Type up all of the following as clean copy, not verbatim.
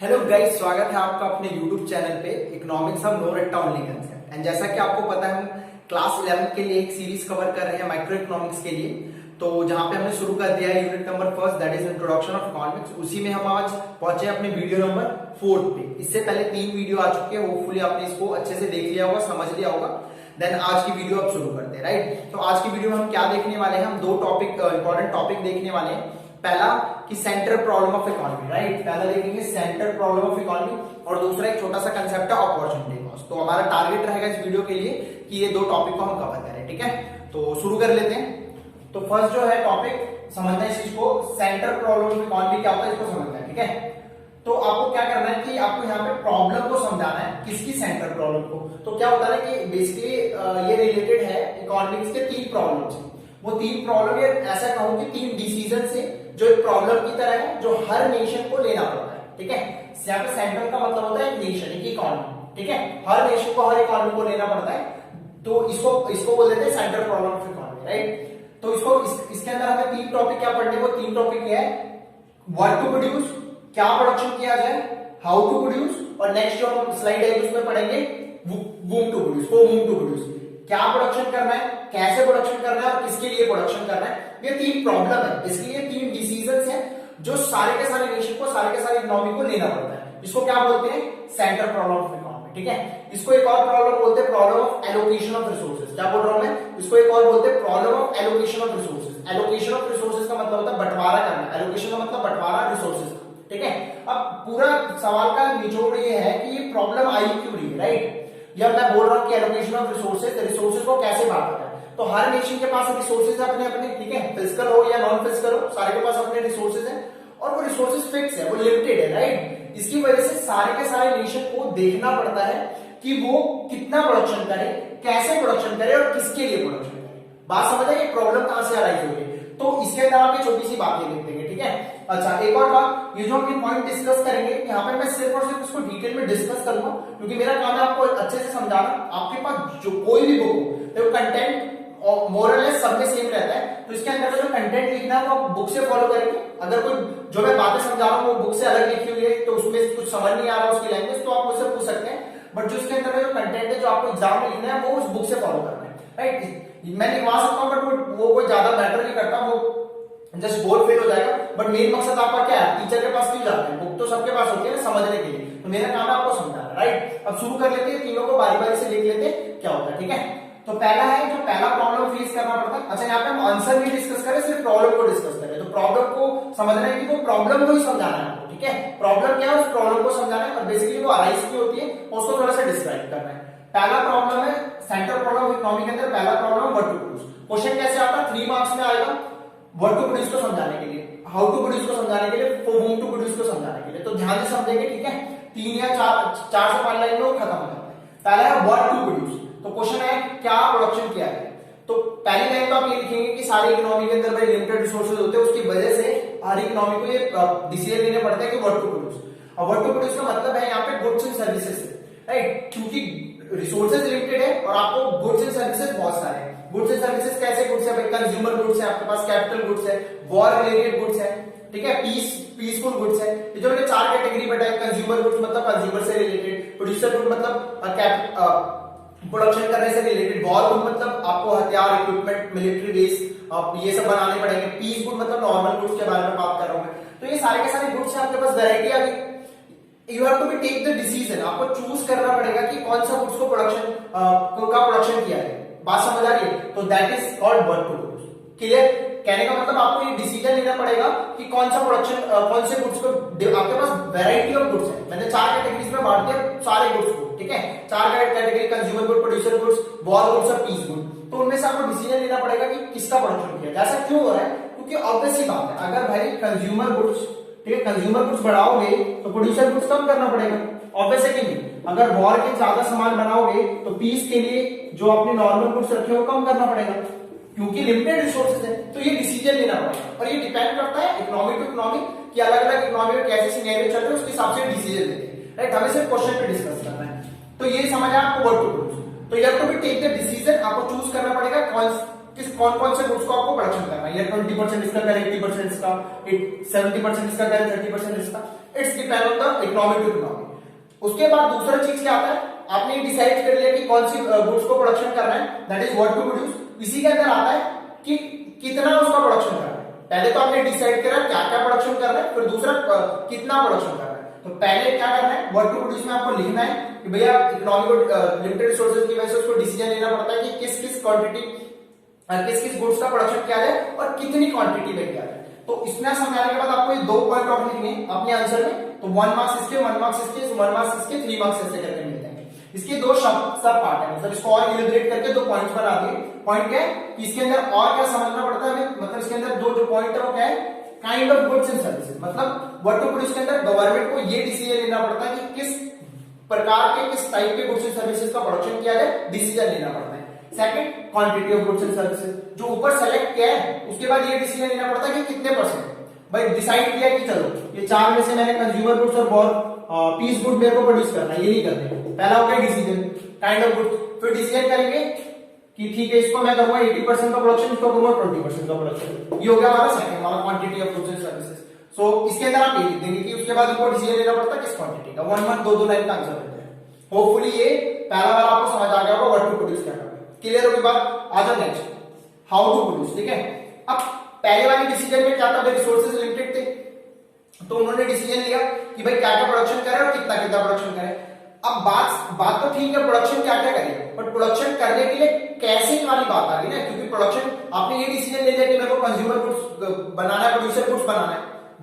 Hello guys, स्वागत है आपका अपने YouTube चैनल पे इकोनॉमिक्स हम नो रट्टा ओनली कंसेप्ट। एंड जैसा कि आपको पता है, हम क्लास 11 के लिए एक सीरीज कवर कर रहे हैं माइक्रो इकोनॉमिक्स के लिए। तो जहां पे हमने शुरू कर दिया है unit number first, that is introduction of economics. उसी में हम आज पहुंचे अपने वीडियो नंबर 4 पे। इससे पहले 3 वीडियो आ चुके हैं, होपफुली आपने इसको अच्छे से देख लिया होगा, समझ लिया होगा। देन आज की वीडियो अब शुरू करते हैं, राइट। तो आज की वीडियो में हम क्या देखने वाले हैं, हम 2 टॉपिक इंपॉर्टेंट टॉपिक देखने वाले हैं। पहला कि central problem of economy, right. पहला देखेंगे सेंट्रल प्रॉब्लम ऑफ इकोनॉमी, और दूसरा एक छोटा सा कंसेप्ट है अपॉर्चुनिटी कॉस्ट। तो हमारा टारगेट रहेगा इस वीडियो के लिए कि ये 2 टॉपिक को हम कवर करें, ठीक है। तो शुरू कर लेते हैं। तो फर्स्ट जो है टॉपिक समझना है इस चीज को, सेंट्रल प्रॉब्लम ऑफ इकोनॉमी क्या होता है इसको समझना है, ठीक है। तो आपको क्या करना है कि आपको यहाँ पे प्रॉब्लम को समझाना है, किसकी, सेंट्रल प्रॉब्लम को। तो क्या होता है कि बेसिकली ये रिलेटेड है इकोनॉमिक्स के 3 प्रॉब्लम से। वो 3 प्रॉब्लम, ये ऐसा कहूं कि 3 डिसीजन से जो एक प्रॉब्लम की तरह है, जो हर नेशन को लेना पड़ता है, ठीक है। यहाँ पे सेंट्रल का मतलब होता है एक नेशन, एक इकोनॉमी, ठीक है। हर नेशन को, हर इकोनॉमी को लेना पड़ता है। तो इसको बोल देते हैं central problem of economy, right. तो इसके अंदर हमें 3 टॉपिक क्या पढ़ने को, 3 टॉपिक क्या है, व्हाट टू प्रोड्यूस, क्या प्रोडक्शन किया जाए, हाउ टू प्रोड्यूस, और नेक्स्ट जो हम स्लाइड है उसमें पढ़ेंगे वूम टू प्रोड्यूस, वूम टू प्रोड्यूस। क्या प्रोडक्शन करना है, कैसे प्रोडक्शन करना है, और किसके लिए प्रोडक्शन करना है। ये 3 प्रॉब्लम है, इसलिए 3 डिसीजंस हैं जो सारे के सारे नेशन को, सारे के सारे इकोनॉमी को लेना पड़ता है। इसको क्या बोलते हैं, सेंट्रल प्रॉब्लम ऑफ इकोनॉमी, ठीक है। इसको एक और प्रॉब्लम बोलते हैं problem of allocation of resources. क्या बोल रहा हूं मैं, इसको एक और बोलते हैं problem of allocation of resources. Allocation of resources का मतलब होता है बंटवारा करना, एलोकेशन का मतलब बंटवारा रिसोर्सेज, ठीक है। अब पूरा सवाल का निचोड़ ये है कि ये प्रॉब्लम आई क्यों रही है, राइट। या मैं बोल रहा हूं कि एलोकेशन ऑफ रिसोर्सेज, रिसोर्सेज को कैसे बांटा जाए। तो हर नेशन के पास रिसोर्सेज है अपने अपने, ठीक है। फिजिकल हो या नॉन फिजिकल हो, सारे के पास अपने रिसोर्सेज हैं, और वो रिसोर्सेज फिक्स है, वो लिमिटेड है, राइट। इसकी वजह से सारे के सारे नेशन को देखना पड़ता है कि वो कितना प्रोडक्शन करे, कैसे प्रोडक्शन करे, और किसके लिए प्रोडक्शन करे। बात समझ है, प्रॉब्लम कहां से अराइज हो रही है। तो इसके अंदर आप ये छोटी सी बातें लिख देंगे, ठीक है। अच्छा, एक और बात, ये जो हम पॉइंट डिस्कस करेंगे यहाँ पे मैं सिर्फ और सिर्फ इसको डिटेल में डिस्कस करूंगा, क्योंकि मेरा काम है आपको अच्छे से समझाना। आपके पास जो कोई भी बुक हो, तो कंटेंट मोरलेस सब में सेम रहता है। तो इसके अंदर जो कंटेंट लिखना है वो आप बुक से फॉलो करेंगे। अगर कोई जो मैं बातें समझा रहा हूँ वो बुक से अलग लिखी हुई है, तो उसमें कुछ समझ नहीं आ रहा उसकी लैंग्वेज, तो आप मुझसे पूछ सकते हैं। बट जो इसके अंदर जो कंटेंट है, जो आपको एग्जाम में लिखना है, वो उस बुक से फॉलो करना है, राइट। मैं लिखवा सकता हूँ, बट वो कोई ज्यादा मैटर नहीं करता, वो जस्ट बोर्ड फेल हो जाएगा। बट मेन मकसद आपका क्या है, टीचर के पास क्यों जाते हैं, बुक तो सबके पास होती है समझने के लिए। तो मेरा काम है आपको समझाना, राइट। अब शुरू कर लेते हैं, तीनों को बारी बारी से लिख लेते हैं क्या होता है, ठीक है। तो पहला है, जो पहला प्रॉब्लम फेस करना पड़ता है। अच्छा, यहाँ पे हम आंसर नहीं डिस्कस करें, सिर्फ प्रॉब्लम को डिस्कस करें। तो प्रॉब्लम को समझना है कि वो प्रॉब्लम को ही समझाना है आपको, ठीक है। प्रॉब्लम क्या है, उस प्रॉब्लम को समझाना है, और बेसिकली वो अराइज क्यों होती है उसको थोड़ा सा डिस्क्राइब करना है। पहला प्रॉब्लम है सेंट्रल प्रॉब्लम ऑफ इकोनॉमी के अंदर पहला problem what to produce. Question कैसे आता है, 3 मार्क्स में आएगा। व्हाट टू प्रोड्यूस को समझाने के लिए, हाउ टू प्रोड्यूस को समझाने के लिए, वूम टू प्रोड्यूस को समझाने के लिए। तो ध्यान से समझेंगे, ठीक है। 3 या 4 से 5 लाइन में वो खत्म हो जाता है। पहला है व्हाट टू प्रोड्यूस। तो क्वेश्चन है क्या प्रोडक्शन किया है। तो पहली लाइन तो आप ये लिखेंगे कि सारी इकोनॉमी के अंदर भाई लिमिटेड रिसोर्सेज होते हैं, उसकी वजह से हर इकोनॉमी को ये डिसीजन लेने पड़ता है कि व्हाट टू प्रोड्यूस। और व्हाट टू प्रोड्यूस का मतलब है यहाँ पे गुड्स एंड सर्विसेज, राइट। क्योंकि रिसोर्सेज लिमिटेड है और आपको गुड्स एंड सर्विसेज बहुत सारे हैं। गुड्स एंड सर्विसेज कैसे गुड्स है भाई, कंज्यूमर गुड्स है आपके पास, कैपिटल गुड्स है, वॉर रिलेटेड गुड्स है, ठीक है, पीसफुल गुड्स है। ये जो मैंने 4 कैटेगरी बताया, कंज्यूमर गुड्स मतलब कंज्यूमर से रिलेटेड, प्रोड्यूसर गुड मतलब प्रोडक्शन करने से रिलेटेड, वॉर गुड मतलब आपको हथियार, इक्विपमेंट, मिलिट्री बेस ये सब बनाने पड़ेंगे, पीस गुड मतलब नॉर्मल गुड्स के बारे में बात कर रहा हूं मैं। तो ये सारे के सारे गुड्स है, आपके पास वैरायटी आ गई। You have to be take the decision, आपको चूज करना पड़ेगा कि कौन सा गुड्स को प्रोडक्शन किया है। बात समझ आ रही है। तो that is called what to produce, clear. कहने का मतलब आपको ये डिसीजन लेना पड़ेगा कि कौन सा प्रोडक्शन, कौन से गुड्स को, आपके पास वैरायटी ऑफ गुड्स है। मैंने 4 कैटेगरीज में बांट दिया सारे गुड्स को, ठीक है। 4 category, consumer good, producer goods, war goods और पीस गुड। तो उनमें से आपको डिसीजन लेना पड़ेगा कि किसका प्रोडक्शन किया जाए। ऐसा क्यों हो रहा है, क्योंकि ऑब्वियस सी बात है, अगर भाई कंज्यूमर गुड्स, ठीक है, कंज्यूमर गुड्स बढ़ाओगे तो प्रोड्यूसर गुड्स कम करना पड़ेगा, ऑब्वियस है कि नहीं। अगर वॉर के ज्यादा सामान बनाओगे तो पीस के लिए जो अपने नॉर्मल गुड्स रखे हो कम करना पड़ेगा, क्योंकि लिमिटेड रिसोर्सेज है। तो ये डिसीजन लेना पड़ेगा, और ये डिपेंड करता है इकोनॉमी टू इकोनॉमी कि अलग अलग इकोनॉमी में कैसे सिनेरियो चल रहे हैं, उसके हिसाब से डिसीजन लेते हैं, राइट। हमें सिर्फ क्वेश्चन पे डिस्कस करना है। तो ये समझ आया आपको व्हाट टू प्रोड्यूस। तो you have to be take the decision, आपको चूज करना पड़ेगा कौन कौन से गुड्स को आपको प्रोडक्शन करना है। 20% इसका करें, 80% इसका, 70% इसका करें, 30% इसका। It's depend on the economy to economy. उसके बाद दूसरा चीज क्या आता है, आपने डिसाइड कर लिया कि कौन सी गुड्स को प्रोडक्शन करना है, that is what to produce. इसी के अंदर आता है कि कितना उसका प्रोडक्शन करना है। पहले तो आपने डिसाइड करा क्या क्या प्रोडक्शन करना है, फिर दूसरा कितना प्रोडक्शन करना है। तो पहले क्या करना है, व्हाट टू प्रोड्यूस में आपको लिखना है कि भैया इकोनॉमी को लिमिटेड रिसोर्सेज की वजह से उसको डिसीजन लेना पड़ता है कि किस किस क्वांटिटी किस किस गुड्स का प्रोडक्शन किया जाए और कितनी क्वांटिटी में किया जाए। तो इतना समझाने के बाद आपको ये 2 पॉइंट ऑफ लिखने हैं अपने आंसर में। तो 1 मार्क्स इसके, 1 मार्क्स इसके, 1 मार्क्स इसके, 3 मार्क्स ऐसे करके मिलते हैं। इसके 2 सब पार्ट है, मतलब इसको और इलिब्रेट करके 2 पॉइंट्स बना दिए। पॉइंट क्या है कि इसके अंदर और क्या समझना पड़ता है हमें, मतलब इसके अंदर 2 जो पॉइंट है वो क्या है, kind of goods and services. मतलब व्हाट टू प्रोड्यूस के अंदर गवर्नमेंट को ये डिसीजन लेना पड़ता है कि किस प्रकार के, किस टाइप के गुड्स एंड सर्विसेज का प्रोडक्शन किया जाए, डिसीजन लेना पड़ता है। Second, quantity of goods and services, जो ऊपर सेलेक्ट किया है उसके बाद ये डिसीजन लेना पड़ता है कि कितने परसेंट। भाई डिसाइड किया कि चलो ये 4 में से मैंने कंज्यूमर गुड्स और पीस गुड मेरे को प्रोड्यूस करना है, ये नहीं करने। पहला हो गया डिसीजन, काइंड ऑफ गुड्स। फिर डिसीजन करेंगे कि ठीक है इसको मैं करूंगा 80% का प्रोडक्शन, इसको करूंगा 20% का प्रोडक्शन। ये हो गया हमारा सेकंड, हमारा quantity of goods and services. So इसके अंदर आप ये लिख देंगे कि उसके बाद इनको डिसीजन लेना पड़ता है किस क्वांटिटी का। 1 2 लाइन का आंसर देते हैं। होपफुली ये पहला वाला आपको समझ आ गया होगा, व्हाट टू प्रोड्यूस क्या करना है। क्लियर होगी बात? आ जाओ नेक्स्ट, हाउ टू प्रोड्यूस। ठीक है, अब पहले वाले डिसीजन में क्या था, रिसोर्सेज लिमिटेड थे, तो उन्होंने डिसीजन लिया कि भाई क्या क्या प्रोडक्शन करें और कितना कितना प्रोडक्शन करें। अब बात तो ठीक है, प्रोडक्शन क्या क्या करें, बट प्रोडक्शन करने के लिए कैसे वाली बात आ गई ना, क्योंकि प्रोडक्शन आपने ये डिसीजन ले लिया कि मेरे को कंज्यूमर गुड्स बनाना है, प्रोड्यूसर गुड्स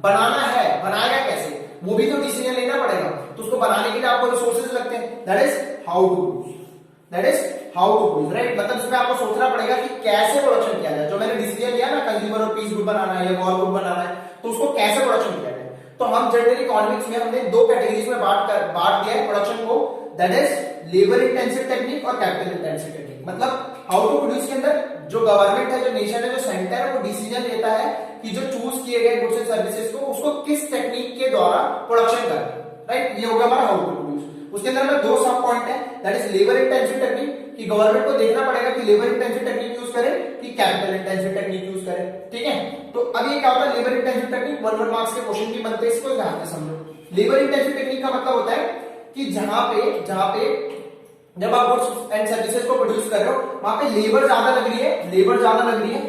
बनाना है, बनाएगा कैसे, वो भी तो डिसीजन लेना पड़ेगा। तो उसको बनाने के लिए आपको रिसोर्सेज लगते हैं, that is how to produce, that is how to produce, right. मतलब इसमें आपको सोचना पड़ेगा कि कैसे प्रोडक्शन किया जाए। जो मैंने डिसीजन लिया ना, कंज्यूमर और पीस गुड बनाना है या वॉर गुड बनाना है, तो उसको कैसे प्रोडक्शन किया जाए। तो हम जनरली इकोनॉमिक्स में हमने 2 कैटेगरीज में बांट दिया है प्रोडक्शन को, that is labour intensive technique और कैपिटल इंटेंसिव टेक्निक। मतलब हाउ टू प्रोड्यूस के अंदर जो गवर्नमेंट है, जो नेशन है, जो सेंटर है, वो डिसीजन लेता है कि जो चूज किए गए गुड्स एंड सर्विसेज को उसको किस टेक्निक के द्वारा प्रोडक्शन करना है, राइट। ये होगा हमारा हाउ टू प्रोड्यूस। उसके अंदर में 2 सब पॉइंट है, that is labour intensive technique, कि गवर्नमेंट को देखना पड़ेगा कि लेबर इंटेंसिव टेक्निक यूज करे कि कैपिटल इंटेंसिव टेक्निक यूज करे। ठीक है, तो अब ये क्या होता है, लेबर इंटेंसिव टेक्निक 1 मार्क्स के क्वेश्चन भी बनते हैं, इसको ध्यान से समझो। लेबर इंटेंसिव टेक्निक का मतलब होता है कि जहां पे जब आप गुड्स एंड सर्विसेज को प्रोड्यूस कर रहे हो, वहां पे लेबर ज्यादा लग रही है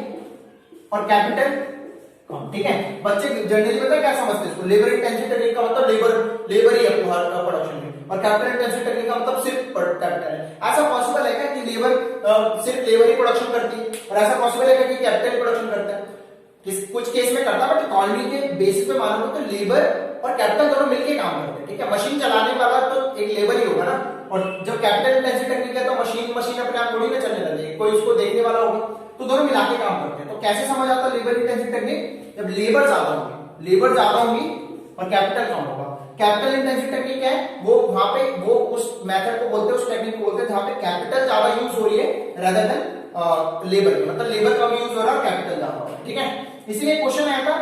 और कैपिटल कम। ठीक है, बच्चे जनरली पता है क्या समझते हैं इसको, लेबर इंटेंसिव टेक्निक का मतलब लेबर ही है प्रोडक्शन में, और कैपिटल इंटेंसिव टेक्निक का मतलब सिर्फ कैपिटल है। ऐसा पॉसिबल है क्या कि सिर्फ लेबर ही प्रोडक्शन करती है, और ऐसा पॉसिबल है कि कैपिटल प्रोडक्शन करता है? कुछ केस में करता है, बट इकोनॉमी के बेसिस पे मालूम हो तो लेबर और कैपिटल दोनों मिलकर काम करते हैं। ठीक है, मशीन चलाने वाला तो एक लेबर ही होगा ना, और जब कैपिटल इंटेंसिव टेक्निक है तो मशीन अपने आप थोड़ी ना चलने लगेगी, कोई उसको देखने वाला होगा, तो दोनों मिला के काम करते हैं। तो कैसे समझ आता है लेबर इंटेंसिव टेक्निक, जब लेबर ज्यादा होगी और कैपिटल कम होगा। कैपिटल इंटेंसिव टेक्निक है वो उस मेथड को बोलते हैं, उस टेक्निक को बोलते हैं जहां पे कैपिटल ज्यादा यूज हो रही है rather than लेबर, मतलब लेबर कम यूज हो रहा है, कैपिटल ज्यादा हो रहा है। ठीक है, इसलिए क्वेश्चन आया था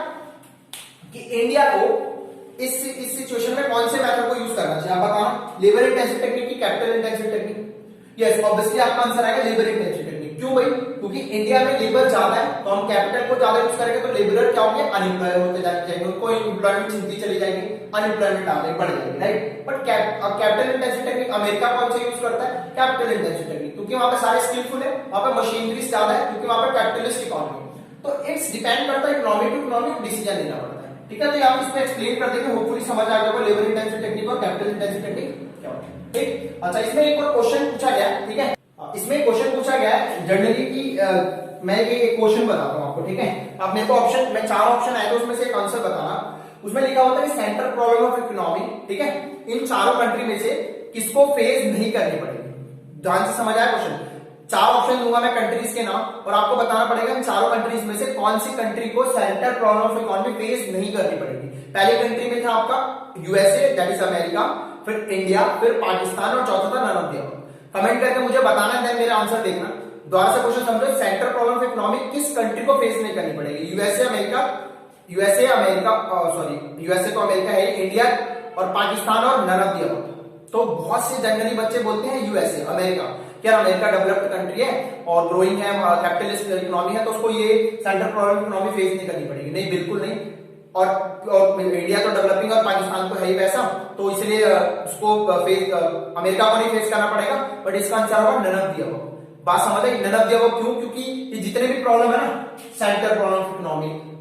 कि इंडिया को इस सिचुएशन में कौन से मेथड को यूज करना चाहिए, आप बताना, लेबर इंटेंसिव टेक्निक की capital intensive technique. Yes, obviously आपका आंसर आएगा लेबर इंटेंसिव टेक्निक। क्यों भाई? क्योंकि इंडिया में लेबर ज्यादा है, तो हम कैपिटल को ज्यादा यूज करेंगे तो लेबर क्या होंगे, अनएम्प्लॉय होते जाएंगे, उनको एम्प्लॉयमेंट मिलती चली जाएगी, अनएम्प्लॉयमेंट आगे बढ़ जाएगी, right. But capital intensive technique America कौन सा यूज करता है, कैपिटल इंटेंसिव टेक्निक, क्योंकि वहां पे सारे स्किलफुल है, वहां पे मशीनरी ज्यादा है, क्योंकि वहां पे कैपिटलिस्ट इकोनॉमी। तो इट्स डिपेंड करता है इकोनॉमी टू इकोनॉमी, डिसीजन लेना पड़ता है। ठीक है, तो आप इसमें एक्सप्लेन कर देंगे, होपफुली समझ आ गया होगा लेबर इंटेंसिव टेक्निक और कैपिटल इंटेंसिव टेक्निक क्या होता है। ठीक, अच्छा, इसमें एक और क्वेश्चन पूछा गया। ठीक है, इसमें क्वेश्चन पूछा गया है जनरली कि मैं ये क्वेश्चन बताता हूं आपको। ठीक है, आप मेरे को ऑप्शन में 4 ऑप्शन आए तो उसमें से एक आंसर बताना। उसमें लिखा होता है सेंट्रल प्रॉब्लम ऑफ इकोनॉमी। ठीक है, इन चारों कंट्री में से किसको फेस नहीं करनी पड़ेगी। ध्यान से समझ आया क्वेश्चन। 4 ऑप्शन दूंगा मैं कंट्रीज के नाम, और आपको बताना पड़ेगा इन चारों कंट्रीज में से कौन सी कंट्री को central problem of economy face नहीं करनी पड़ेगी। पहली कंट्री में था आपका यूएसए, दैट इज अमेरिका, फिर इंडिया, फिर पाकिस्तान, और चौथा था none of the above. Comment करके मुझे बताना है, मेरा आंसर देखना। दोबारा से क्वेश्चन समझो, सेंट्रल प्रॉब्लम ऑफ इकोनॉमी किस कंट्री को फेस नहीं करनी पड़ेगी। यूएसए तो अमेरिका है, इंडिया और पाकिस्तान और नन ऑफ द अबव। तो बहुत से जनरली बच्चे बोलते हैं यूएसए, अमेरिका, क्या अमेरिका डेवलप्ड कंट्री है और ग्रोइंग है, कैपिटलिस्ट इकोनॉमी है, तो उसको ये सेंट्रल प्रॉब्लम इकोनॉमी फेस नहीं करनी पड़ेगी। नहीं, बिल्कुल नहीं। और इंडिया तो डेवलपिंग और पाकिस्तान तो है ही वैसा, तो इसलिए उसको फेस अमेरिका को नहीं फेस करना पड़ेगा, बट इसका आंसर होगा नन ऑफ द अबव। बात समझ आई? नन ऑफ द अबव क्यों? क्योंकि ये जितने भी प्रॉब्लम है ना, centre problem of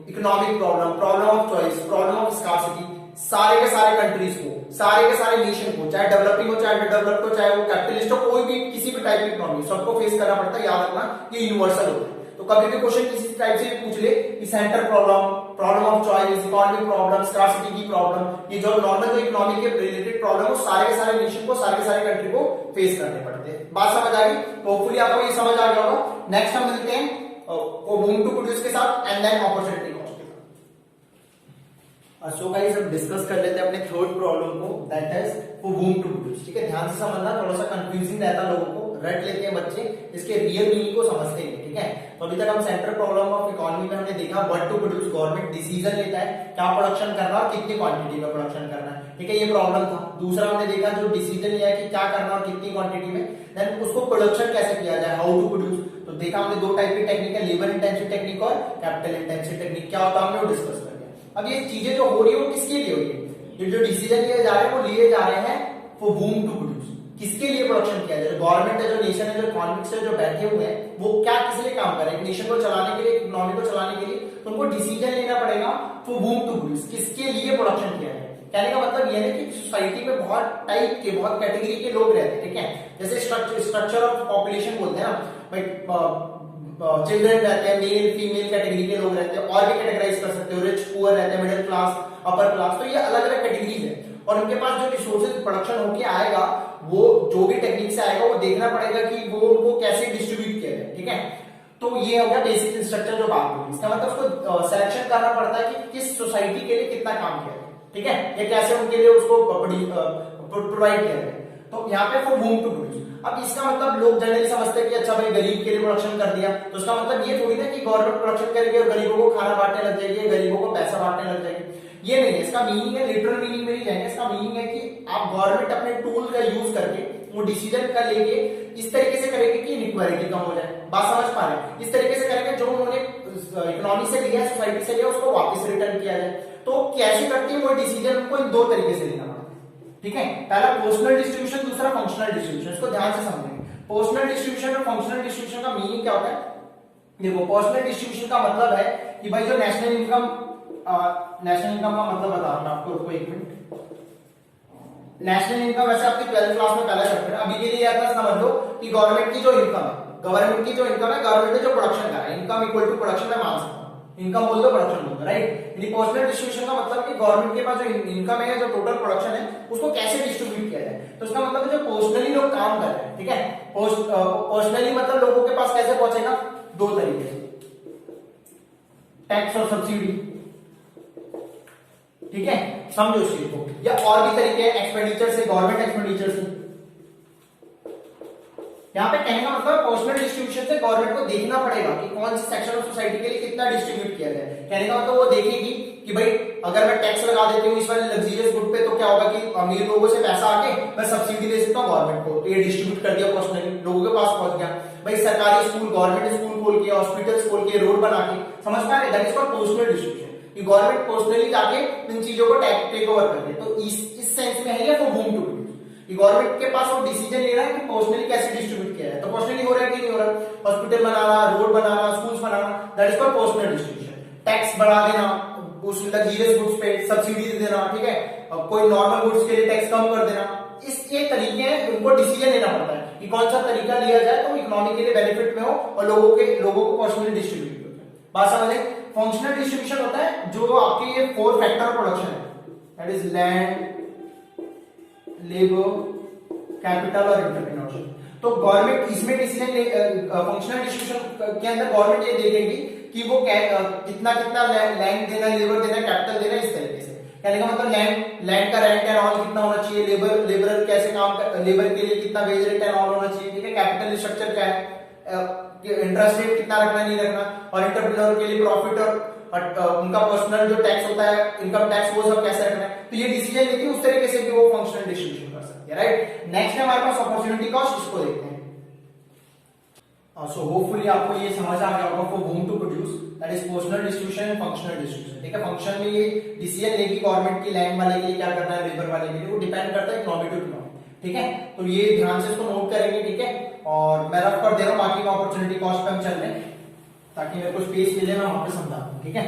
economic problem, problem of choice, problem of scarcity, सारे के सारे कंट्रीज को, सारे के सारे नेशन को, चाहे डेवलपिंग हो, चाहे डेवलप्ड हो, चाहे वो कैपिटलिस्ट हो, कोई भी किसी भी टाइप की इकोनॉमी, सबको फेस करना पड़ता है। याद रखना ये यूनिवर्सल होता है। तो कभी भी क्वेश्चन किसी टाइप से पूछ ले कि centre problem, problem of choice, economic problem, scarcity की प्रॉब्लम, ये जो नॉर्मल जो इकोनॉमी के रिलेटेड प्रॉब्लम है, सारे के सारे नेशन को, सारे के सारे कंट्री को फेस करने पड़ते हैं। बात समझ आ गई? तो होपफुली आपको ये समझ आ गया होगा। नेक्स्ट हम मिलते हैं वो बूम टू प्रोड्यूस के साथ एंड देन अपॉर्चुनिटी कॉस्ट के साथ। सो गाइस अब डिस्कस कर लेते हैं अपने थर्ड प्रॉब्लम को, that is for whom to produce. ठीक है, ध्यान से समझना, थोड़ा सा कंफ्यूजिंग रहता है लोगों को, रट लेते हैं बच्चे, इसके रियल मीनिंग को समझते हैं। ठीक है, तो अभी तक हम सेंट्रल प्रॉब्लम ऑफ इकोनॉमी में हमने देखा what to produce, government decision लेता है क्या प्रोडक्शन करना और कितनी क्वांटिटी में प्रोडक्शन करना है। ठीक है, ये प्रॉब्लम था। दूसरा हमने देखा जो डिसीजन लिया है कि क्या करना और कितनी क्वांटिटी में, देन उसको प्रोडक्शन कैसे किया जाए, हाउ टू प्रोड्यूस। तो देखा हमने दो टाइप की टेक्निक है, लेबर इंटेंसिव टेक्निक और कैपिटल इंटेंसिव टेक्निक। क्या होता है हमने वो डिस्कस कर लिया। अब ये चीजें जो हो रही है वो किसके लिए हो रही है? ये जो डिसीजन लिए जा रहे हैं वो लिए जा रहे हैं फॉर बूम टू प्रोड्यूस। किसके लिए प्रोडक्शन किया जाए? गवर्नमेंट है, जो नेशन है, जो इकोनॉमिक्स है, जो बैठे हुए हैं, वो क्या किस लिए काम कर रहे हैं? नेशन को चलाने के लिए, इकोनॉमी को चलाने के लिए, तो उनको डिसीजन लेना पड़ेगा फॉर बूम टू प्रोड्यूस, किसके लिए प्रोडक्शन किया जाए। कहने का मतलब यह है कि सोसाइटी में बहुत टाइप के, बहुत कैटेगरी के लोग रहते हैं। ठीक है, जैसे स्ट्रक्चर ऑफ पॉपुलेशन बोलते हैं ना भाई, चिल्ड्रन रहते हैं, मेल फीमेल कैटेगरी के लोग रहते हैं, और भी कैटेगराइज कर सकते हो, रिच पुअर रहते हैं, मिडिल क्लास, अपर क्लास, तो ये अलग अलग कैटेगरीज है। और उनके पास जो रिसोर्सेज प्रोडक्शन होके आएगा, वो जो भी टेक्निक से आएगा, वो देखना पड़ेगा कि वो उनको कैसे डिस्ट्रीब्यूट किया जाए। ठीक है, तो ये हो गया बेसिक स्ट्रक्चर जो बात होगी। इसका मतलब उसको सिलेक्शन करना पड़ता है कि किस सोसाइटी के लिए कितना काम किया जाए। ठीक है, ये कैसे उनके लिए उसको प्रोवाइड किया जाए। तो यहाँ पे फॉर बूम टू प्रोड्यूस। अब इसका मतलब लोग जनरली समझते हैं कि अच्छा भाई गरीब के लिए प्रोडक्शन कर दिया, तो इसका मतलब ये थोड़ी ना कि गवर्नमेंट प्रोडक्शन करेगी और गरीबों को खाना बांटने लग जाएगी, गरीबों को पैसा बांटने लग जाएगी। ये नहीं है, इसका मीनिंग है, लिटरल मीनिंग में नहीं जाएंगे। इसका मीनिंग है कि आप गवर्नमेंट अपने टूल का यूज करके वो डिसीजन का लेके इस तरीके से करेंगे कि इनइक्वालिटी कम हो जाए। बात समझ पा रहे हैं? इस तरीके से करेंगे जो उन्होंने इकोनॉमी से लिया, सोसाइटी से लिया, उसको वापस रिटर्न किया जाए। तो कैसे करती है वो डिसीजन, उनको इन दो तरीके से लेना पड़ता है। ठीक है, पहला पोर्शनल डिस्ट्रीब्यूशन, दूसरा फंक्शनल डिस्ट्रीब्यूशन। इसको ध्यान से समझेंगे। पोर्शनल डिस्ट्रीब्यूशन और फंक्शनल डिस्ट्रीब्यूशन का मीनिंग क्या होता है? देखो, पर्सनल डिस्ट्रीब्यूशन का मतलब है कि भाई जो नेशनल इनकम का मतलब बता रहा हूं आपको, रुको एक मिनट। नेशनल इनकम वैसे आपकी 12th क्लास में पहले करते हैं, अभी के लिए ऐसा समझ लो कि गवर्नमेंट की जो इनकम है, गवर्नमेंट ने जो प्रोडक्शन करा है, इनकम इक्वल टू प्रोडक्शन में मान सकता हूं, इनकम बोल दो, प्रोडक्शन बोल दो, राइट। यानी पर्सनल डिस्ट्रीब्यूशन का मतलब कि गवर्नमेंट के पास जो इनकम है, जो टोटल प्रोडक्शन है, उसको कैसे डिस्ट्रीब्यूट किया जाए। तो इसका मतलब जो पर्सनली लोग काम कर रहे हैं, ठीक है, पर्सनली मतलब लोगों के पास कैसे पहुंचेगा? दो तरीके से, टैक्स और सब्सिडी। ठीक है, समझो इस चीज को। या और भी तरीके हैं, एक्सपेंडिचर से, गवर्नमेंट एक्सपेंडिचर से। यहाँ पे कहने का मतलब पर्सनल डिस्ट्रीब्यूशन से गवर्नमेंट को देखना पड़ेगा कि कौन सी सेक्शन ऑफ सोसाइटी के लिए कितना डिस्ट्रीब्यूट किया जाए। कहने का मतलब वो देखेगी कि भाई अगर मैं टैक्स लगा देती हूँ इस वाले लग्जरियस गुड पे, तो क्या होगा कि अमीर लोगों से पैसा आके मैं सब्सिडी दे सकता हूँ गवर्नमेंट को, तो ये डिस्ट्रीब्यूट कर दिया पर्सनली, लोगों के पास पहुंच गया। भाई सरकारी स्कूल, गवर्नमेंट स्कूल खोल के, हॉस्पिटल खोल के, रोड बना के, समझ पा रहे? That is called personal distribution. Government personally जाके इन चीजों को टेक ओवर कर दे। तो इस सेंस में है ये for whom to produce. Government के पास वो डिसीजन ले रहा है कि पर्सनली कैसे डिस्ट्रीब्यूट किया है। तो पर्सनली हो रहा है कि नहीं हो रहा? Hospital banana, road banana, schools banana, that is called personal distribution. Tax बढ़ा देना उस लग्जरियस गुड्स पे, सब्सिडी दे देना, ठीक है, कोई नॉर्मल गुड्स के लिए टैक्स कम कर देना। इस ये तरीके हैं, उनको डिसीजन लेना पड़ता है कि कौन सा तरीका लिया जाए तो इकोनॉमी के लिए बेनिफिट में हो और लोगों को पर्सनली डिस्ट्रीब्यूट हो। बात समझे? फंक्शनल डिस्ट्रीब्यूशन होता है जो आपके ये 4 फैक्टर प्रोडक्शन है, that is land, labour, capital और एंटरप्रेन्योरशिप। तो गवर्नमेंट इसमें डिसीजन फंक्शनल डिस्ट्रीब्यूशन के अंदर गवर्नमेंट ये देखेगी कि वो कितना कितना लैंड देना, लेबर देना, कैपिटल देना, इस तरीके से। कहने का मतलब लैंड का रेंट एंड ऑल कितना होना चाहिए, लेबर कैसे काम कर, लेबर के लिए कितना वेज रेट एंड ऑल होना चाहिए, ठीक है, कैपिटल स्ट्रक्चर क्या है, इंटरेस्ट रेट कितना रखना नहीं रखना, और एंटरप्रेन्योर के लिए प्रॉफिट और उनका पर्सनल जो टैक्स होता है, इनकम टैक्स, वो सब कैसे रखना है। तो ये डिसीजन लेती है उस तरीके से कि वो फंक्शनल डिस्ट्रीब्यूशन कर सकती है, राइट। नेक्स्ट है हमारे पास अपॉर्चुनिटी कॉस्ट, इसको देखते हैं। सो होपफुली आपको ये समझ आ गया होगा for whom to produce that is personal distribution and functional distribution. ठीक है, फंक्शन में ये डिसीजन लेगी गवर्नमेंट की, लैंड वाले के लिए क्या करना है, लेबर वाले के लिए, वो डिपेंड करता है इकोनॉमी टू इकोनॉमी। ठीक है, तो ये ध्यान से इसको नोट करेंगे। ठीक है, और मैं रफ कर दे रहा हूँ, बाकी का अपॉर्चुनिटी कॉस्ट पे हम चल रहे हैं ताकि मेरे को स्पेस मिले, मैं वहां पे समझा दूं। ठीक है,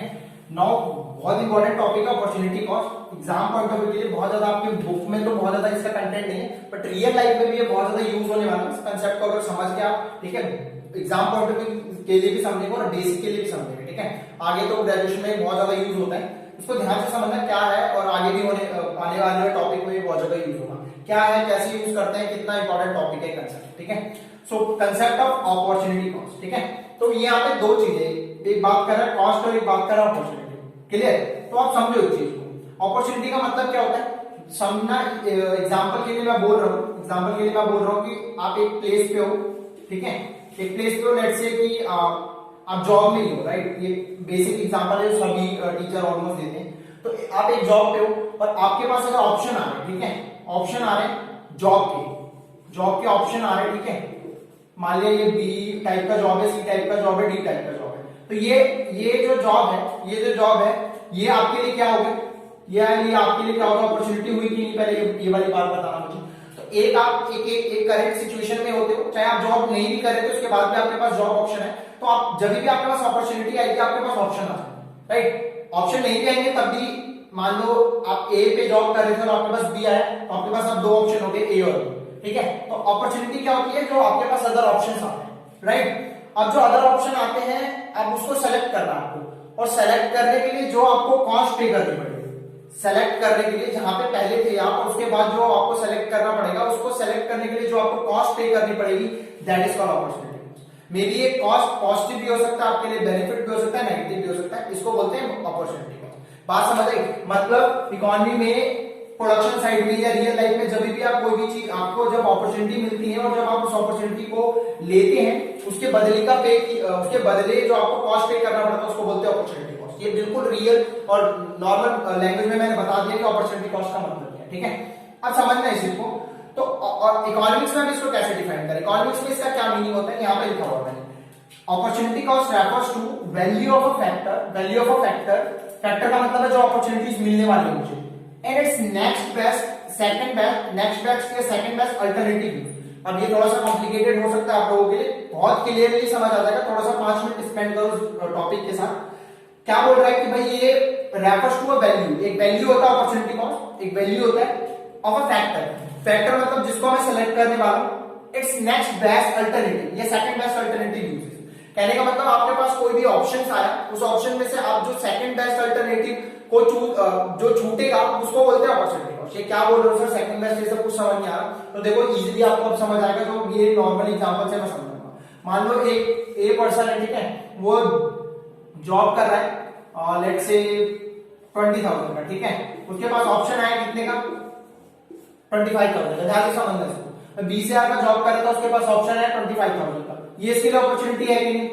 नाउ बहुत इंपॉर्टेंट टॉपिक है opportunity cost. Exam point of view के लिए बहुत ज्यादा, आपके बुक में तो बहुत ज्यादा इसका कंटेंट नहीं है, बट रियल लाइफ में भी ये बहुत ज्यादा यूज होने वाला है। इस कंसेप्ट को अगर समझ के आप, ठीक है, एग्जाम पॉइंट ऑफ व्यू के लिए भी समझेंगे और बेसिक के लिए भी समझेंगे। ठीक है, आगे तो ग्रेजुएशन में बहुत ज्यादा यूज होता है, इसको ध्यान से समझना क्या है, और आगे भी आने वाले टॉपिक में भी बहुत ज्यादा यूज होगा, क्या है, कैसे यूज करते हैं, कितना इंपॉर्टेंट टॉपिक है कंसेप्ट। ठीक है, सो कंसेप्ट ऑफ अपॉर्चुनिटी कॉस्ट। ठीक है, तो ये यहाँ पे दो चीजें, एक बात कर रहा है कॉस्ट और एक बात कर रहा है अपॉर्चुनिटी। क्लियर, तो आप समझो इस चीज को। अपॉर्चुनिटी का मतलब क्या होता है, समझना। एग्जांपल के लिए मैं बोल रहा हूँ, एग्जांपल के लिए मैं बोल रहा हूँ कि आप एक प्लेस पे हो। ठीक है, एक प्लेस पे हो, लेट्स से कि आप जॉब में ही हो, राइट। ये बेसिक एग्जांपल है, सभी टीचर ऑलमोस्ट देते हैं। तो आप एक जॉब पे हो और आपके पास अगर ऑप्शन आ रहे, ठीक है, ऑप्शन आ रहे जॉब के ऑप्शन आ रहे। ठीक है, मान लिया ये बी टाइप का जॉब है, सी टाइप का जॉब है, डी टाइप का जॉब है। तो ये जो जॉब है ये आपके लिए क्या होगा, ये आपके लिए क्या होगा, अपॉर्चुनिटी हुई कि नहीं, पहले ये वाली बात बताना मुझे। तो एक आप एक करेक्ट सिचुएशन में होते हो, चाहे आप जॉब नहीं भी कर रहे थे, उसके बाद भी आपके पास जॉब ऑप्शन है, तो आप जब भी आपके पास अपॉर्चुनिटी आएगी, आपके पास ऑप्शन आ जाए, राइट। ऑप्शन नहीं भी आएंगे तब भी, मान लो आप ए पे जॉब कर रहे थे और आपके पास बी आया, तो आपके पास अब दो ऑप्शन हो गए, ए और बी। ठीक है, तो अपॉर्चुनिटी क्या होती है, जो आपके पास अदर ऑप्शंस आते हैं, राइट। अब जो अदर ऑप्शन आते हैं, अब उसको सेलेक्ट करना आपको, और सेलेक्ट करने के लिए जो आपको कॉस्ट पे करनी पड़ेगी, सेलेक्ट करने के लिए जहां पे पहले थे आप, और उसके बाद जो आपको सेलेक्ट करना पड़ेगा, उसको सेलेक्ट करने के लिए जो आपको कॉस्ट पे करनी पड़ेगी, that is called opportunity. May be ये कॉस्ट पॉजिटिव भी हो सकता है आपके लिए, बेनिफिट भी हो सकता है, नेगेटिव भी हो सकता है, इसको बोलते हैं अपॉर्चुनिटी कॉस्ट। बात समझ आई, मतलब इकोनॉमी में, प्रोडक्शन साइड में या रियल लाइफ में जब भी आप कोई भी चीज, आपको जब अपॉर्चुनिटी मिलती है और जब आप उस अपॉर्चुनिटी को लेते हैं, उसके बदले का उसके बदले जो आपको कॉस्ट पे करना पड़ता है, उसको बोलते हैं अपॉर्चुनिटी कॉस्ट। ये बिल्कुल रियल और नॉर्मल लैंग्वेज में मैंने बता दिया कि अपॉर्चुनिटी कॉस्ट का मतलब क्या है। ठीक है, अब समझना है इसी को। तो और इकोनॉमिक्स में भी इसको कैसे डिफाइन करें, इकोनॉमिक्स में इसका क्या मीनिंग होता है, यहाँ पे लिखा हुआ है, opportunity cost refers to value of a factor, factor का मतलब है जो अपॉर्चुनिटीज मिलने वाली है मुझे, and its next best alternative। अब ये थोड़ा सा कॉम्प्लिकेटेड हो सकता है आप लोगों के लिए, बहुत क्लियरली समझ आ जाएगा, थोड़ा सा 5 मिनट स्पेंड करो टॉपिक के साथ। क्या बोल रहा है कि भाई ये रेफर्स टू अ वैल्यू, एक वैल्यू होता है अपॉर्चुनिटी कॉस्ट, एक वैल्यू होता है ऑफ अ फैक्टर मतलब जिसको मैं सेलेक्ट करने वाला हूं, इट्स नेक्स्ट बेस्ट अल्टरनेटिव, ये सेकंड बेस्ट अल्टरनेटिव यूजेस। कहने का मतलब आपके पास कोई भी ऑप्शन आया, उस ऑप्शन में से आप जो सेकंड बेस्ट अल्टरनेटिव को जो छूटेगा उसको बोलते हैं अपॉर्चुनिटी कॉस्ट। ये क्या बोल रहे हो सर, सेकंड बेस्ट, ये सब कुछ समझ नहीं आ रहा, तो देखो इजीली आपको अब समझ आएगा, जो ये नॉर्मल एग्जांपल से मैं समझाऊंगा। मान लो एक ए पर्सन है, ठीक है, वो जॉब कर रहा है, लेट्स से 20,000 का, ठीक है, उसके पास ऑप्शन आया कितने का, 25,000 का, ध्यान से समझना इसको। 20,000 का जॉब कर रहा था, उसके पास ऑप्शन है 25,000 का, ये इसके लिए अपॉर्चुनिटी है कि नहीं,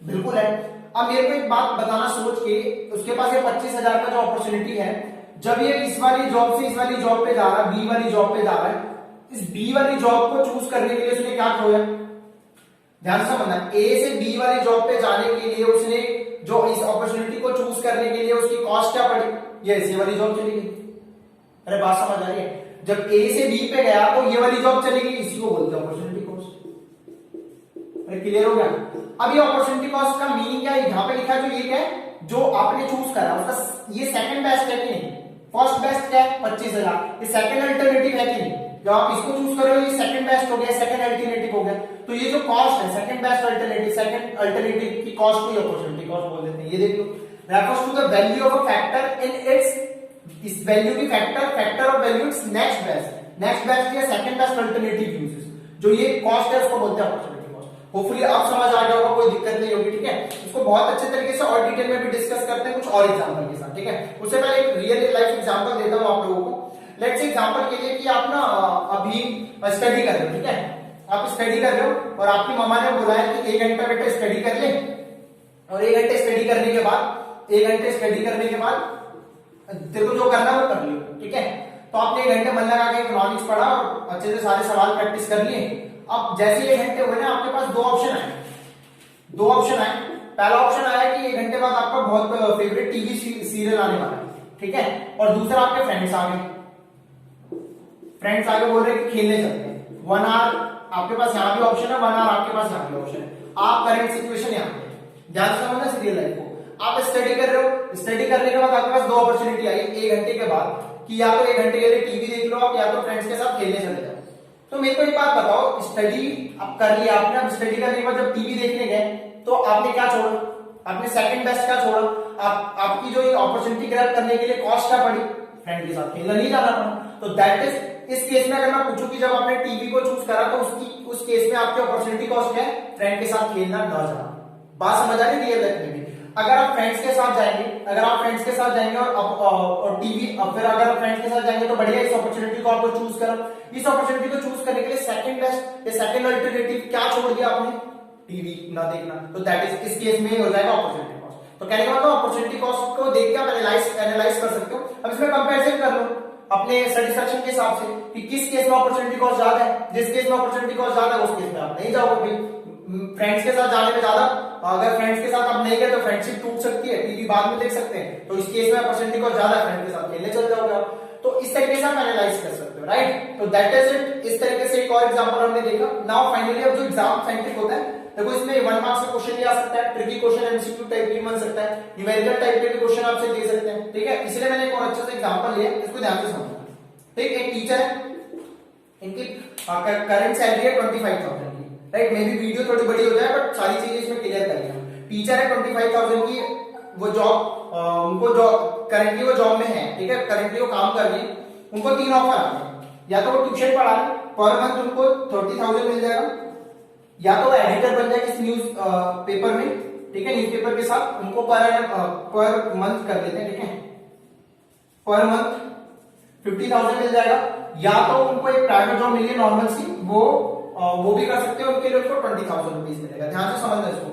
बिल्कुल है। अब मेरे को एक बात बताना सोच के, उसके पास ये 25,000 का जो अपॉर्चुनिटी है, जब ये इस वाली जॉब से इस वाली जॉब पे जा रहा है, बी वाली जॉब पे जा रहा है, इस बी वाली जॉब को चूज करने के लिए उसने क्या खोया, ध्यान से समझना, ए से बी वाली जॉब पे जाने के लिए उसने जो इस अपॉर्चुनिटी को चूज करने के लिए उसकी कॉस्ट क्या पड़ी, ये ऐसी वाली जॉब चली गई। अरे बात समझ आ रही है, जब ए से बी पे गया तो ये वाली जॉब चली गई, इसी को बोलते हैं अपॉर्चुनिटी कॉस्ट। अरे क्लियर हो गया। अब ये अपॉर्चुनिटी कॉस्ट का मीनिंग क्या है, यहां पे लिखा है जो ये क्या है, जो आपने चूज करा उसका ये सेकंड बेस्ट है कि नहीं, फर्स्ट बेस्ट क्या है 25,000, ये सेकंड अल्टरनेटिव है कि नहीं, जब आप इसको चूज कर रहे हो ये सेकंड बेस्ट हो गया, सेकंड अल्टरनेटिव हो गया, तो ये जो कॉस्ट है second best alternative, second alternative की कॉस्ट को अपॉर्चुनिटी कॉस्ट बोल देते हैं। ये देख लो, refers to the value of a factor in its, इस वैल्यू की factor of value its next best या सेकंड बेस्ट अल्टरनेटिव यूजेस, जो ये कॉस्ट है उसको बोलते हैं अपॉर्चुनिटी। होपफुली आप समझ आ गया होगा, कोई दिक्कत नहीं होगी, ठीक है। इसको बहुत अच्छे तरीके से और डिटेल में भी डिस्कस करते हैं कुछ और एग्जांपल के साथ, ठीक है। उससे पहले एक रियल लाइफ एग्जांपल देता हूं आप लोगों को। लेट्स से एग्जांपल के लिए कि आप ना अभी स्टडी कर रहे हो, ठीक है, आप स्टडी कर रहे हो और आपकी मम्मा ने बुलाया कि 1 घंटा बेटा स्टडी कर ले, और 1 घंटे स्टडी करने के बाद 1 घंटे स्टडी करने के बाद तेरे को जो करना है वो कर लियो, ठीक है। तो आपने 1 घंटे मन लगा के इकोनॉमिक्स पढ़ा और अच्छे से सारे सवाल प्रैक्टिस कर लिए। अब जैसे 1 घंटे हुए ना, आपके पास दो ऑप्शन आए, दो ऑप्शन आए। पहला ऑप्शन आया कि 1 घंटे बाद आपका बहुत फेवरेट टीवी सीरियल आने वाला है, ठीक है, और दूसरा आपके फ्रेंड्स आ गए, बोल रहे हैं कि खेलने चलते हैं। 1 आवर आपके पास यहाँ भी ऑप्शन है, 1 आवर आपके पास यहाँ भी ऑप्शन है। आप करंट सिचुएशन यहाँ पे ध्यान से समझना सीरियल लाइफ को। आप स्टडी कर रहे हो, स्टडी करने के बाद आपके पास दो अपॉर्चुनिटी आई 1 घंटे के बाद कि या तो 1 घंटे के लिए टीवी देख लो आप, या तो फ्रेंड्स के साथ खेलने चले जाओ। तो मेरे को एक बात बताओ, स्टडी आप कर लिया आपने, अब स्टडी करने के बाद जब टीवी देखने गए तो आपने क्या छोड़ा? आपने सेकंड बेस्ट क्या छोड़ा? आपकी जो अपॉर्चुनिटी ग्रैब करने के लिए कॉस्ट क्या पड़ी? फ्रेंड के साथ खेलना नहीं जाना पड़ा। तो दैट इज, इस केस में अगर मैं पूछूं कि जब आपने टीवी को चूज करा तो उस केस में आपकी अपॉर्चुनिटी कॉस्ट क्या है? फ्रेंड के साथ खेलना ना जाना। बात समझ आ रही है रियल लाइफ में भी? अगर आप फ्रेंड्स के साथ जाएंगे, और टीवी, फिर अगर आप फ्रेंड्स के साथ जाएंगे तो बढ़िया, इस अपॉर्चुनिटी को आपको चूज करो। इस अपॉर्चुनिटी को चूज करने के लिए सेकंड बेस्ट या सेकंड अल्टरनेटिव क्या छोड़ दिया आपने? टीवी ना देखना। तो दैट इज, इस केस में हो जाएगा अपॉर्चुनिटी कॉस्ट। तो कहने का मतलब अपॉर्चुनिटी कॉस्ट को देख के आप एनालाइज कर सकते हो। अब इसमें कंपैरिजन कर लो अपने सेटिस्फेक्शन के हिसाब से कि किस केस में अपॉर्चुनिटी कॉस्ट ज्यादा है। जिस केस में अपॉर्चुनिटी कॉस्ट ज्यादा है उस केस में आप नहीं जाओगे भाई, फ्रेंड्स के साथ जाने में ज्यादा, अगर फ्रेंड्स के साथ आप नहीं गए तो फ्रेंडशिप टूट सकती है, टीवी बाद में देख सकते हैं। तो इस केस में अपॉर्चुनिटी कॉस्ट ज्यादा है, फ्रेंड के साथ खेलने चल जाओगे आप। तो इस तरीके से आप एनालाइज कर सकते हो, राइट। तो दैट इज इट। इस तरीके से एक और एग्जांपल हमने देखा। नाउ फाइनली अब जो एग्जाम सेंट्रिक होता है, देखो इसमें 1 मार्क्स का क्वेश्चन भी आ सकता है, ट्रिकी क्वेश्चन एमसीक्यू टाइप भी बन सकता है, न्यूमेरिकल टाइप के भी क्वेश्चन आपसे दे सकते हैं, ठीक है। इसलिए मैंने एक और अच्छे से एग्जांपल लिया, इसको ध्यान से समझना। ठीक, एक टीचर है, इनकी करंट सैलरी है 25,000 की, राइट। मे भी वीडियो थोड़ी बड़ी हो जाए बट सारी चीजें इसमें क्लियर कर लिया। टीचर है 25,000 की, वो जॉब, उनको जॉब करंटली वो जॉब में है, ठीक है, करंटली वो काम कर रही है। उनको 3 ऑफर आ गए, या तो वो ट्यूशन पढ़ा रहे, पर मंथ उनको 30,000 मिल जाएगा, या तो एडिटर बन जाए किसी न्यूज पेपर में, ठीक है, न्यूज़पेपर के साथ उनको पर मंथ कर देते हैं, ठीक है, पर मंथ 50,000 मिल जाएगा, या तो उनको एक प्राइवेट जॉब मिली है नॉर्मल सी, वो भी कर सकते हैं, उनके लिए उसको 20,000 रुपीज मिलेगा। ध्यान से समझना इसको।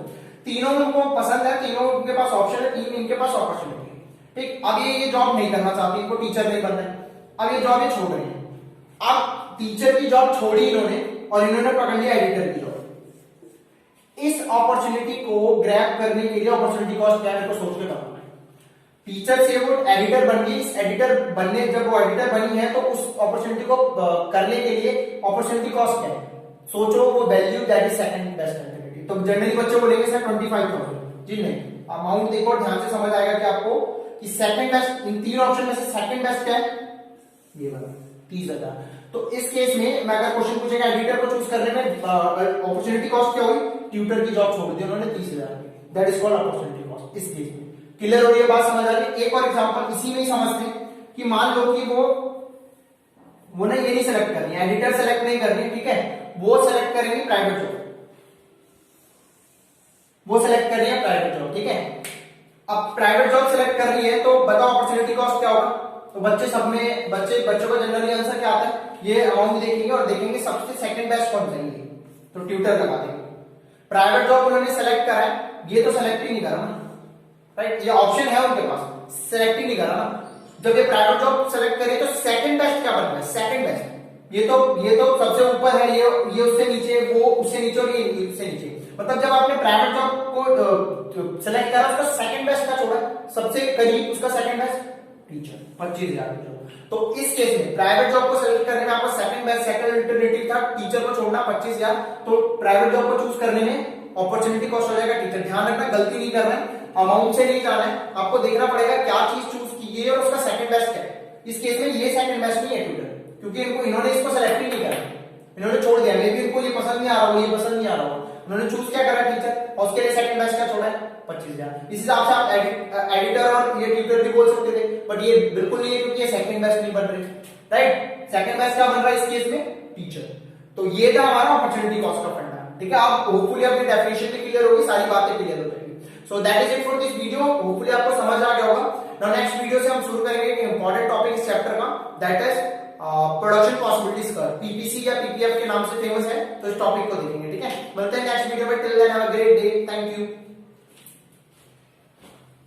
तीनों उनको पसंद है, तीनों उनके पास ऑप्शन है, 3 इनके पास अपॉर्चुनिटी है, ठीक। अब ये जॉब नहीं करना चाहती, इनको टीचर नहीं बनना है, अब ये जॉब ये छोड़ रही है। अब टीचर की जॉब छोड़ी इन्होंने और इन्होंने पकड़ लिया एडिटर की जॉब। इस अपॉर्चुनिटी को ग्रैब करने के लिए अपॉर्चुनिटी कॉस्ट क्या है, सोच के बताना है। टीचर से वो एडिटर बन गई, इस एडिटर बनने, जब वो एडिटर बनी है तो उस अपॉर्चुनिटी को करने के लिए अपॉर्चुनिटी कॉस्ट क्या है, सोचो। वो value that is second best alternative. तो जनरली बच्चे बोलेंगे सर 25,000, जी नहीं, अमाउंट देखो, ध्यान से समझ आएगा कि आपको कि सेकंड बेस्ट, इन 3 ऑप्शन में से सेकंड बेस्ट क्या है, ये वाला 30,000। तो इस केस में मैं अगर क्वेश्चन पूछेगा एडिटर को चूज करने में अपॉर्चुनिटी कॉस्ट क्या हुई, ट्यूटर की जॉब छोड़ दी उन्होंने 30,000 की, that is called opportunity cost. इस केस में क्लियर हो रही है बात, समझ आ रही है। एक और एग्जांपल इसी में ही समझते हैं कि मान लो कि वो ना ये नहीं सेलेक्ट करनी है, एडिटर सेलेक्ट नहीं करनी, ठीक है, वो सेलेक्ट करेंगे प्राइवेट जॉब, वो सेलेक्ट कर रही है प्राइवेट जॉब, ठीक है। अब प्राइवेट जॉब सेलेक्ट कर रही है तो बताओ अपॉर्चुनिटी कॉस्ट क्या होगा। तो बच्चों का जनरली आंसर क्या आता है, ये अमाउंट देखेंगे और देखेंगे सबसे सेकंड बेस्ट कौन जाएंगे, तो ट्यूटर लगा देंगे। प्राइवेट जॉब उन्होंने सेलेक्ट करा है, ये तो सेलेक्ट ही नहीं करा ना, राइट, ये ऑप्शन है उनके पास, सेलेक्ट ही नहीं करा ना। जब ये प्राइवेट जॉब सेलेक्ट करें तो सेकंड बेस्ट क्या बनता है, सेकंड बेस्ट, ये तो सबसे ऊपर है, ये उससे नीचे, वो उससे नीचे और ये उससे नीचे। मतलब जब आपने प्राइवेट जॉब को सेलेक्ट करा, उसका सेकंड बेस्ट का छोड़ा, सबसे करीब उसका सेकंड बेस्ट टीचर 25,000 की जॉब। तो इस केस में प्राइवेट जॉब को सेलेक्ट करने में आपका सेकंड बेस्ट, सेकंड अल्टरनेटिव था टीचर को छोड़ना 25,000, तो प्राइवेट जॉब को चूज करने में अपॉर्चुनिटी कॉस्ट हो जाएगा टीचर। ध्यान रखना, गलती नहीं करना है, अमाउंट से नहीं जाना है, आपको देखना पड़ेगा क्या चीज चूज की है और उसका सेकंड बेस्ट क्या है। इस केस में ये सेकंड बेस्ट नहीं है ट्यूटर, क्योंकि इन्होंने इसको सेलेक्ट ही नहीं करा, इन्होंने छोड़ दिया, मे बी इनको ये पसंद नहीं आ रहा हो, ये पसंद नहीं आ रहा हो, उन्होंने चूज क्या करा टीचर, और उसके लिए सेकंड बेस्ट क्या छोड़ा है 25,000। इस हिसाब से आप एडिटर और ये ट्यूटर भी बोल सकते थे, बट ये बिल्कुल नहीं है क्योंकि ये सेकंड बेस्ट नहीं बन रही, राइट। सेकंड बेस्ट क्या बन रहा है इस केस में, टीचर। तो ये था हमारा अपॉर्चुनिटी कॉस्ट का फंडा, ठीक है। आप होपफुली अपनी डेफिनेशन भी क्लियर होगी, सारी बातें क्लियर हो जाएगी। So that is it for this video, hopefully आपको समझ आ गया होगा। नाउ नेक्स्ट वीडियो से हम शुरू करेंगे एक इंपॉर्टेंट टॉपिक इस चैप्टर का, that is production possibilities curve, PPC या पीपीएफ के नाम से फेमस है, तो इस टॉपिक को देखेंगे, ठीक है। मिलते हैं नेक्स्ट वीडियो में, till then have a great day, thank you.